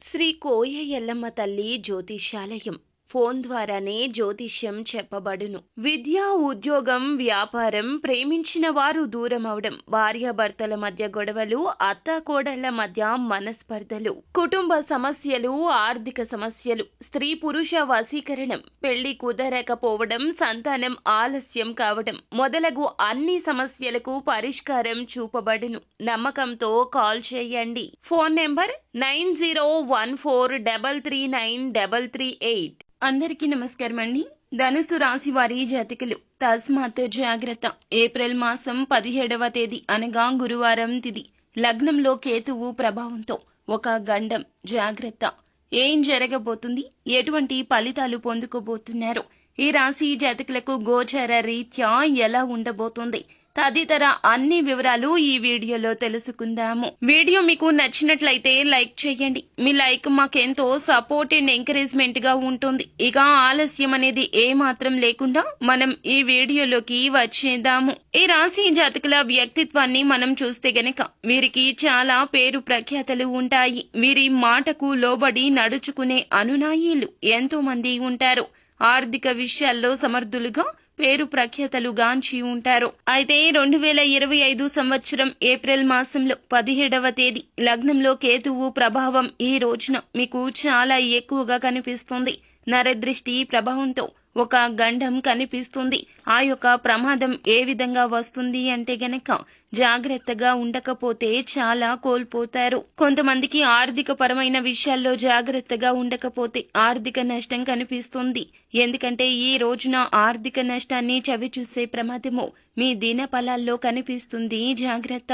శ్రీ కోయ ఎల్లమ్మ తల్లి జ్యోతిష్యాలయం ఫోన్ ద్వారానే జ్యోతిష్యం చెప్పబడును. విద్య, ఉద్యోగం, వ్యాపారం, ప్రేమించిన వారు దూరమవడం, భార్యాభర్తల మధ్య గొడవలు, అత్తాకోడళ్ల మధ్య మనస్పర్ధలు, కుటుంబ సమస్యలు, ఆర్థిక సమస్యలు, స్త్రీ పురుష వశీకరణం, పెళ్లి కుదరకపోవడం, సంతానం ఆలస్యం కావడం మొదలగు అన్ని సమస్యలకు పరిష్కారం చూపబడును. నమ్మకంతో కాల్ చేయండి. Phone number 9014339338. అందరికీ నమస్కారం అండి. ధనుసు రాశి వారి జాతకులు తస్మాత్ జాగ్రత్త. ఏప్రిల్ మాసం 17వ తేదీ అనగా గురువారం తిథి. లగ్నంలో కేతువు ప్రభావంతో ఒక గండం. జాగ్రత్త. ఏం జరగబోతుంది, ఎటువంటి ఫలితాలు పొందుకోబోతున్నారు, ఈ రాశి జాతకులకు గోచర రీత్యా ఎలా ఉండబోతుంది తదితర అన్ని వివరాలు ఈ వీడియోలో తెలుసుకుందాము. వీడియో మీకు నచ్చినట్లయితే లైక్ చేయండి. మీ లైక్ మాకెంతో సపోర్ట్ అండ్ ఎంకరేజ్మెంట్ గా ఉంటుంది. ఇక ఆలస్యం అనేది ఏమాత్రం లేకుండా మనం ఈ వీడియోలోకి వచ్చేద్దాము. ఈ రాశి జాతకుల వ్యక్తిత్వాన్ని మనం చూస్తే గనక వీరికి చాలా పేరు ప్రఖ్యాతలు ఉంటాయి. వీరి మాటకు లోబడి నడుచుకునే అనునాయీలు ఎంతో మంది ఉంటారు. ఆర్థిక విషయాల్లో సమర్థులుగా పేరు ప్రఖ్యాతలు గాంచి ఉంటారు. అయితే 2025 సంవత్సరం ఏప్రిల్ మాసంలో 17వ తేదీ లగ్నంలో కేతువు ప్రభావం ఈ రోజున మీకు చాలా ఎక్కువగా కనిపిస్తుంది. నరదృష్టి ప్రభావంతో ఒక గండం కనిపిస్తుంది. ఆ యొక్క ప్రమాదం ఏ విధంగా వస్తుంది అంటే గనక జాగ్రత్తగా ఉండకపోతే చాలా కోల్పోతారు. కొంతమందికి ఆర్థిక పరమైన విషయాల్లో జాగ్రత్తగా ఉండకపోతే ఆర్థిక నష్టం కనిపిస్తుంది. ఎందుకంటే ఈ రోజున ఆర్థిక నష్టాన్ని చవిచూసే ప్రమాదము మీ దిన ఫలాల్లో కనిపిస్తుంది. జాగ్రత్త.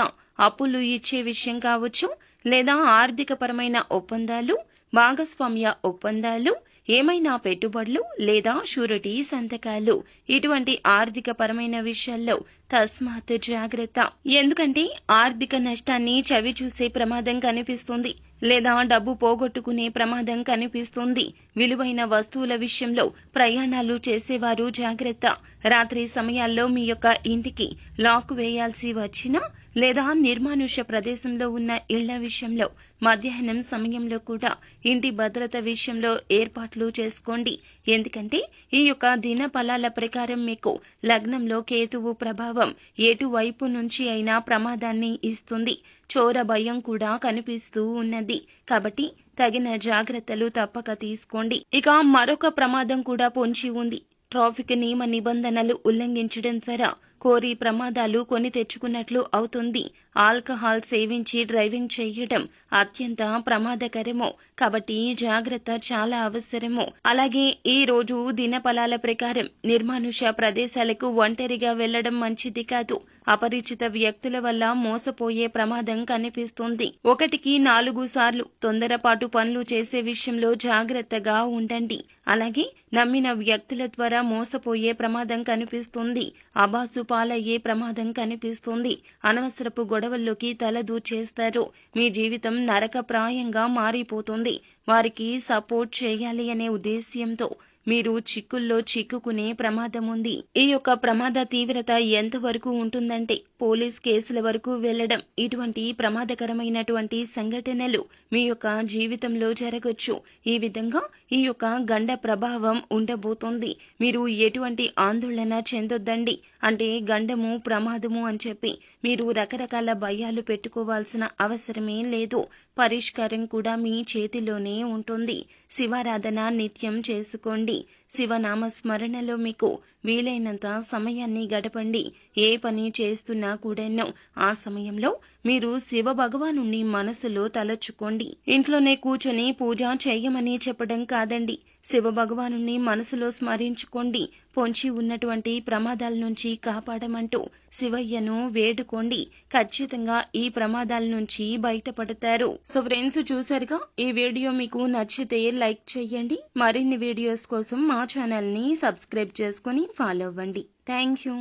అప్పులు ఇచ్చే విషయం కావచ్చు, లేదా ఆర్థిక పరమైన ఒప్పందాలు, భాగస్వామ్య ఒప్పందాలు, ఏమైనా పెట్టుబడులు లేదా షూరిటీ సంతకాలు, ఇటువంటి ఆర్థిక పరమైన విషయాల్లో తస్మాత్ జాగ్రత్త. ఎందుకంటే ఆర్థిక నష్టాన్ని చవి చూసే ప్రమాదం కనిపిస్తుంది, లేదా డబ్బు పోగొట్టుకునే ప్రమాదం కనిపిస్తుంది. విలువైన వస్తువుల విషయంలో ప్రయాణాలు చేసేవారు జాగ్రత్త. రాత్రి సమయాల్లో మీ యొక్క ఇంటికి లాక్ వేయాల్సి వచ్చినా, లేదా నిర్మానుష్య ప్రదేశంలో ఉన్న ఇళ్ల విషయంలో మధ్యాహ్నం సమయంలో కూడా ఇంటి భద్రత విషయంలో ఏర్పాట్లు చేసుకోండి. ఎందుకంటే ఈ యొక్క దిన ఫలాల ప్రకారం మీకు లగ్నంలో కేతువు ప్రభావం ఎటువైపు నుంచి అయినా ప్రమాదాన్ని ఇస్తుంది. చోర భయం కూడా కనిపిస్తూ ఉన్నది. కాబట్టి తగిన జాగ్రత్తలు తప్పక తీసుకోండి. ఇక మరొక ప్రమాదం కూడా పొంచి ఉంది. ట్రాఫిక్ నియమ నిబంధనలు ఉల్లంఘించడం ద్వారా కోరి ప్రమాదాలు కొని తెచ్చుకున్నట్లు అవుతుంది. ఆల్కహాల్ సేవించి డ్రైవింగ్ చేయడం అత్యంత ప్రమాదకరము. కాబట్టి జాగ్రత్త చాలా అవసరము. అలాగే ఈ రోజు దినఫలాల ప్రకారం నిర్మానుష్య ప్రదేశాలకు ఒంటరిగా వెళ్లడం మంచిది కాదు. అపరిచిత వ్యక్తుల వల్ల మోసపోయే ప్రమాదం కనిపిస్తుంది. 1కి 4 సార్లు తొందరపాటు పనులు చేసే విషయంలో జాగ్రత్తగా ఉండండి. అలాగే నమ్మిన వ్యక్తుల ద్వారా మోసపోయే ప్రమాదం కనిపిస్తుంది. అబాసు పాలయ్యే ప్రమాదం కనిపిస్తుంది. అనవసరపు గొడవల్లోకి తలదూర్చేస్తారు. మీ జీవితం నరకప్రాయంగా మారిపోతుంది. వారికి సపోర్ట్ చేయాలి అనే ఉద్దేశ్యంతో మీరు చిక్కుల్లో చిక్కుకునే ప్రమాదం ఉంది. ఈ యొక్క ప్రమాద తీవ్రత ఎంతవరకు ఉంటుందంటే పోలీస్ కేసుల వరకు వెళ్లడం. ఇటువంటి ప్రమాదకరమైనటువంటి సంఘటనలు మీ యొక్క జీవితంలో జరగొచ్చు. ఈ విధంగా ఈ యొక్క గండ ప్రభావం ఉండబోతోంది. మీరు ఎటువంటి ఆందోళన చెందొద్దండి. అంటే గండము ప్రమాదము అని చెప్పి మీరు రకరకాల భయాలు పెట్టుకోవాల్సిన అవసరమే లేదు. పరిష్కారం కూడా మీ చేతిలోనే ఉంటుంది. శివారాధన నిత్యం చేసుకోండి. శివనామ స్మరణలో మీకు వీలైనంత సమయాన్ని గడపండి. ఏ పని చేస్తున్నా కూడాను ఆ సమయంలో మీరు శివ భగవాను మనసులో తలచుకోండి. ఇంట్లోనే కూర్చొని పూజ చేయమని చెప్పడం కాదండి. శివ భగవాను మనసులో స్మరించుకోండి. పొంచి ఉన్నటువంటి ప్రమాదాల నుంచి కాపాడమంటూ శివయ్యను వేడుకోండి. ఖచ్చితంగా ఈ ప్రమాదాల నుంచి బయటపడతారు. సో ఫ్రెండ్స్, చూసారుగా, ఈ వీడియో మీకు నచ్చితే లైక్ చేయండి. మరిన్ని వీడియోస్ కోసం మా ఛానల్ ని సబ్స్క్రైబ్ చేసుకుని ఫాలో అవ్వండి. Thank you.